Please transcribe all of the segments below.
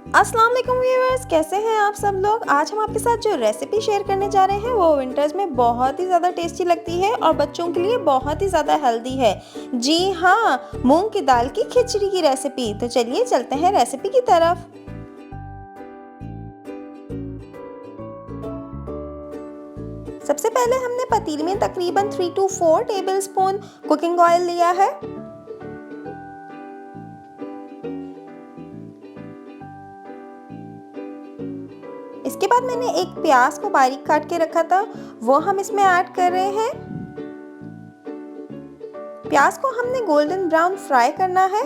अस्सलाम वालेकुम व्यूअर्स, कैसे हैं आप सब लोग। आज हम आपके साथ जो रेसिपी शेयर करने जा रहे हैं वो विंटर्स में बहुत ही ज़्यादा टेस्टी लगती है और बच्चों के लिए बहुत ही ज़्यादा हेल्दी है। जी हाँ, मूंग की दाल की खिचड़ी की रेसिपी। तो चलिए चलते हैं रेसिपी की तरफ। सबसे पहले हमने पतीले में तकरीबन 3 to 4 टेबलस्पून कुकिंग ऑयल लिया है। इसके बाद मैंने एक प्याज को बारीक काट के रखा था, वो हम इसमें ऐड कर रहे हैं। प्याज को हमने गोल्डन ब्राउन फ्राई करना है।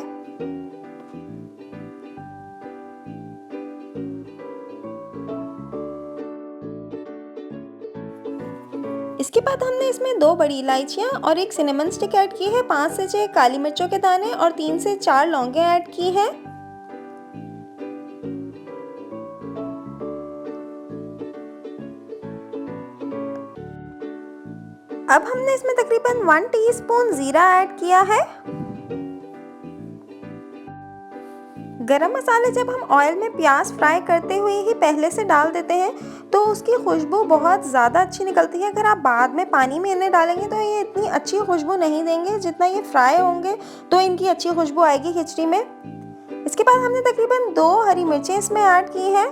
इसके बाद हमने इसमें 2 बड़ी इलायचियाँ और एक सिनेमन स्टिक ऐड की है, 5 से 6 काली मिर्चों के दाने और 3 से 4 लौंगे ऐड की हैं। अब हमने इसमें तकरीबन 1 टीस्पून जीरा ऐड किया है। गरम मसाले जब हम ऑयल में प्याज फ्राई करते हुए ही पहले से डाल देते हैं तो उसकी खुशबू बहुत ज़्यादा अच्छी निकलती है। अगर आप बाद में पानी में इन्हें डालेंगे तो ये इतनी अच्छी खुशबू नहीं देंगे, जितना ये फ्राई होंगे तो इनकी अच्छी खुशबू आएगी खिचड़ी में। इसके बाद हमने तकरीबन 2 हरी मिर्चें इसमें ऐड की हैं।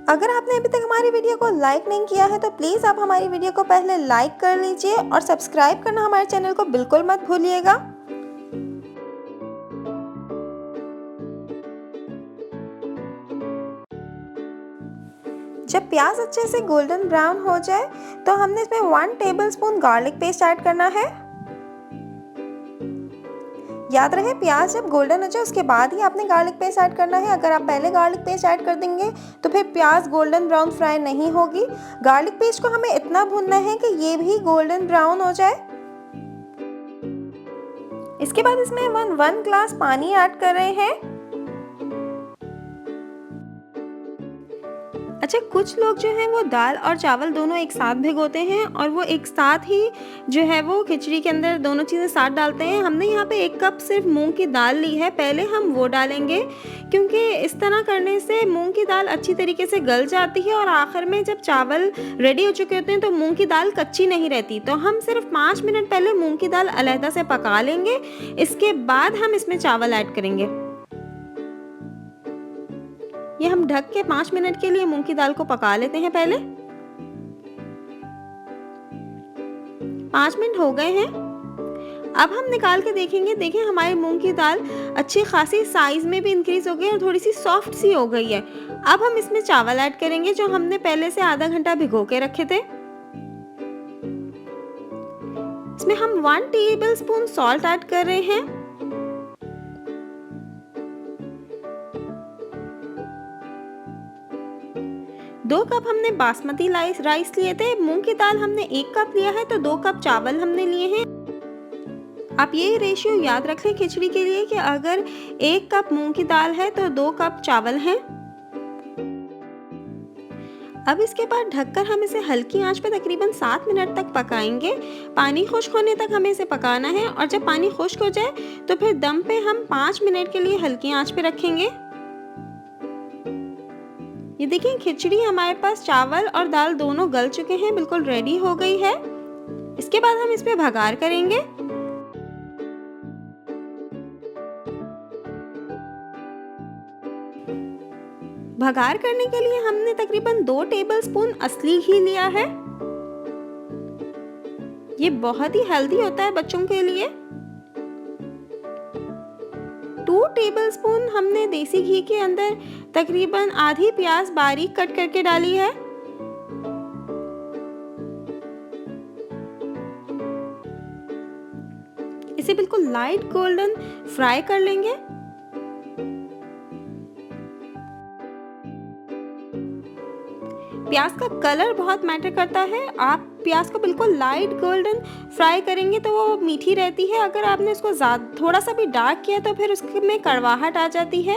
अगर आपने अभी तक हमारी वीडियो को लाइक नहीं किया है तो प्लीज़ आप हमारी वीडियो को पहले लाइक कर लीजिए और सब्सक्राइब करना हमारे चैनल को बिल्कुल मत भूलिएगा। जब प्याज अच्छे से गोल्डन ब्राउन हो जाए तो हमने इसमें 1 टेबलस्पून गार्लिक पेस्ट ऐड करना है। याद रहे, प्याज जब गोल्डन हो जाए उसके बाद ही आपने गार्लिक पेस्ट ऐड करना है। अगर आप पहले गार्लिक पेस्ट ऐड कर देंगे तो फिर प्याज गोल्डन ब्राउन फ्राई नहीं होगी। गार्लिक पेस्ट को हमें इतना भूनना है कि ये भी गोल्डन ब्राउन हो जाए। इसके बाद इसमें 1 ग्लास पानी ऐड कर रहे हैं। अच्छा, कुछ लोग जो हैं वो दाल और चावल दोनों एक साथ भिगोते हैं और वो एक साथ ही जो है वो खिचड़ी के अंदर दोनों चीज़ें साथ डालते हैं। हमने यहाँ पे 1 कप सिर्फ मूंग की दाल ली है, पहले हम वो डालेंगे क्योंकि इस तरह करने से मूंग की दाल अच्छी तरीके से गल जाती है और आखिर में जब चावल रेडी हो चुके होते हैं तो मूंग की दाल कच्ची नहीं रहती। तो हम सिर्फ 5 मिनट पहले मूंग की दाल अलहदा से पका लेंगे, इसके बाद हम इसमें चावल ऐड करेंगे। ये हम ढक के 5 मिनट के लिए मूंग की दाल को पका लेते हैं। पहले 5 मिनट हो गए हैं। अब हम निकाल के देखेंगे। देखें, हमारी मूंग की दाल अच्छी खासी साइज में भी इंक्रीज हो गई है और थोड़ी सी सॉफ्ट सी हो गई है। अब हम इसमें चावल ऐड करेंगे जो हमने पहले से आधा घंटा भिगो के रखे थे। इसमें हम 1 टेबलस्पून सॉल्ट ऐड कर रहे हैं। 2 कप हमने बासमती राइस लिए थे। मूंग की दाल हमने 1 कप लिया है तो 2 कप चावल हमने लिए हैं। आप ये रेशियो याद रख लें खिचड़ी के लिए कि अगर 1 कप मूंग की दाल है तो 2 कप चावल हैं। अब इसके बाद ढककर हम इसे हल्की आंच पे तकरीबन 7 मिनट तक पकाएंगे। पानी खुश्क होने तक हमें इसे पकाना है और जब पानी खुश्क हो जाए तो फिर दम पे हम 5 मिनट के लिए हल्की आंच पे रखेंगे। ये देखिए, खिचड़ी हमारे पास चावल और दाल दोनों गल चुके हैं, बिल्कुल रेडी हो गई है। इसके बाद हम इस पे भगार करेंगे। भगार करने के लिए हमने तकरीबन 2 टेबलस्पून असली घी लिया है। ये बहुत ही हेल्दी होता है बच्चों के लिए। 2 टेबलस्पून हमने देसी घी के अंदर तकरीबन आधी प्याज बारीक कट करके डाली है। इसे बिल्कुल लाइट गोल्डन फ्राई कर लेंगे। प्याज का कलर बहुत मैटर करता है। आप प्याज को बिल्कुल लाइट गोल्डन फ्राई करेंगे तो वो मीठी रहती है। अगर आपने उसको थोड़ा सा भी डार्क किया तो फिर उसमें कड़वाहट आ जाती है।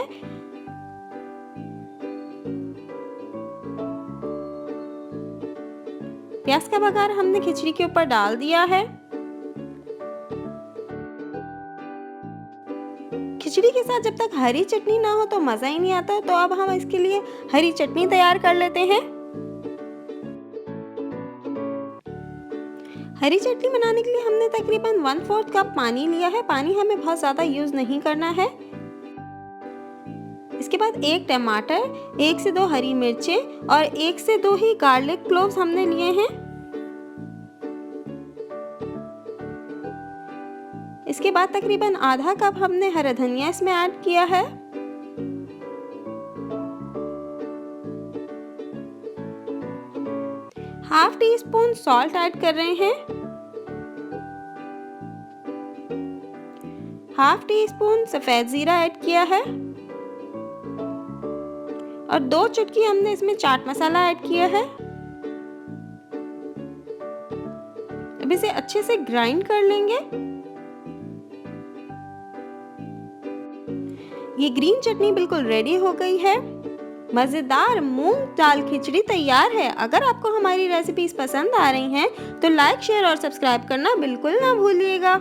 प्याज का बघार हमने खिचड़ी के ऊपर डाल दिया है। खिचड़ी के साथ जब तक हरी चटनी ना हो तो मज़ा ही नहीं आता, तो अब हम इसके लिए हरी चटनी तैयार कर लेते हैं। हरी चटनी बनाने के लिए हमने तकरीबन 1/4 कप पानी लिया है। पानी हमें बहुत ज़्यादा यूज़ नहीं करना है। इसके बाद 1 टमाटर, 1 से 2 हरी मिर्चें और 1 से 2 ही गार्लिक क्लोव्स हमने लिए हैं। इसके बाद तकरीबन आधा कप हमने हरा धनिया इसमें ऐड किया है। Half tea spoon salt add कर रहे हैं। हाफ टी स्पून सफ़ेद ज़ीरा ऐड किया है और 2 चुटकी हमने इसमें चाट मसाला ऐड किया है। अब इसे अच्छे से ग्राइंड कर लेंगे। ये ग्रीन चटनी बिल्कुल रेडी हो गई है। मज़ेदार मूंग दाल खिचड़ी तैयार है। अगर आपको हमारी रेसिपीज पसंद आ रही हैं तो लाइक, शेयर और सब्सक्राइब करना बिल्कुल ना भूलिएगा।